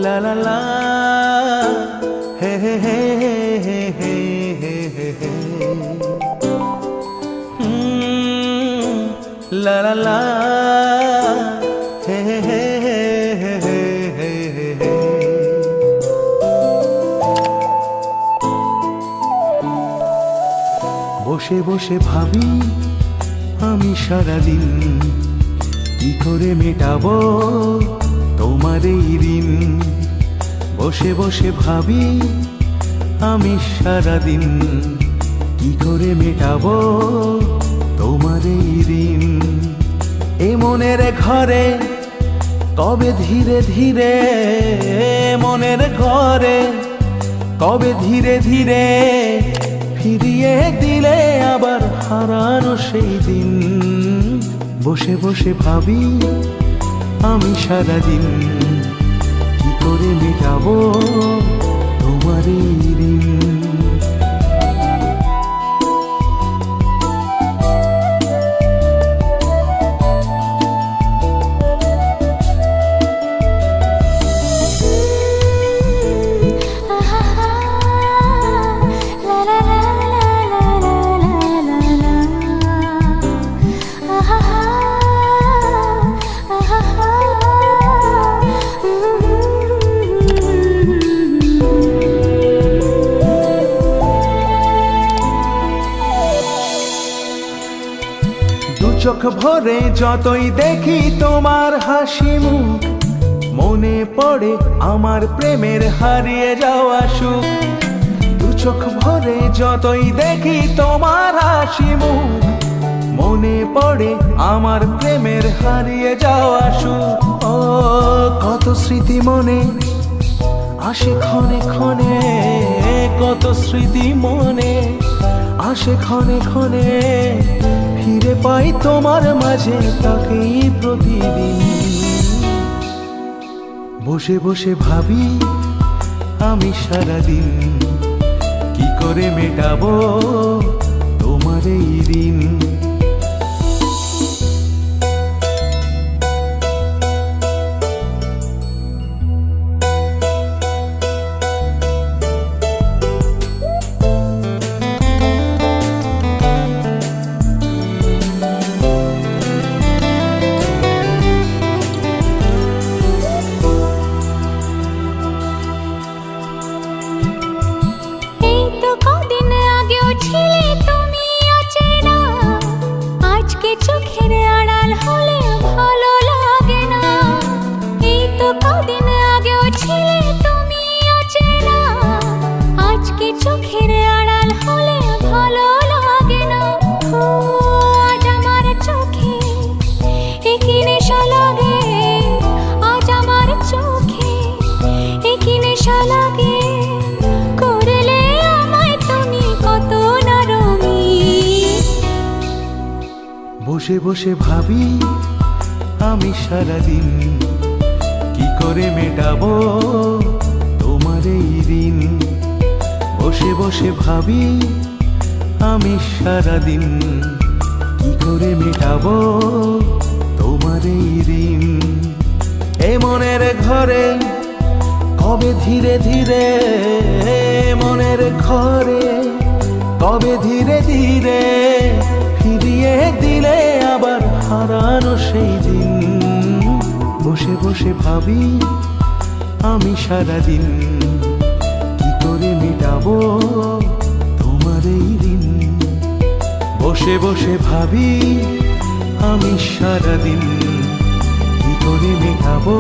লা লা লা হে হে হে হে হে হে হে লা লা লা হে হে হে হে হে হে। বসে বসে ভাবি আমি সারাদিন কি করে মেটাবো তোমার এই ঋণ। বসে বসে ভাবি আমি সারাদিন কি করে মেটাবো তোমার এই ঋণ। এ মনের ঘরে কবে ধীরে ধীরে, মনের ঘরে কবে ধীরে ধীরে ফিরিয়ে দিলে আবার হারানো সেই দিন। বসে বসে ভাবি আমি সারাদিন কি করে মেটাবো তোমার এই ঋণ। চোখ ভরে যতই দেখি তোমার হাসি মুখ, মনে পড়ে আমার প্রেমের হারিয়ে যাওয়া সুখ। দু চোখ ভরে যতই দেখি তোমার হাসি মুখ, মনে পড়ে আমার প্রেমের হারিয়ে যাওয়া সুখ। ও কত স্মৃতি মনে আসে ক্ষণে ক্ষণে, কত স্মৃতি মনে আসে ক্ষণে ক্ষণে, ফিরে পাই তোমার মাঝে তাকেই প্রতিদিন। বসে বসে ভাবি আমি সারাদিন কি করে মেটাবো তোমার এই ঋণ। চোখের আড়াল হলে ভালো লাগে না, এই তো কদিন আগেও ছিলে তুমি অচেনা। আজকে চোখের আড়াল হলে ভালো লাগে না। আজ আমার চোখে একই নেশা লাগে, আজ আমার চোখে একই নেশা লাগে। করলে আমায় তুমি কত না রঙিন। বসে বসে ভাবি আমি সারাদিন কি করে মেটাবো তোমার এই ঋণ। বসে বসে ভাবি আমি সারাদিন কি করে মেটাবো তোমার এই ঋণ। এ মনের ঘরে কবে ধীরে ধীরে, মনের ঘরে কবে ধীরে ধীরে ফিরিয়ে দিলে আবার হারানো সেই দিন। বসে বসে ভাবি আমি সারাদিন কি করে মেটাবো তোমার এই ঋণ। বসে বসে ভাবি আমি সারাদিন কি করে মেটাবো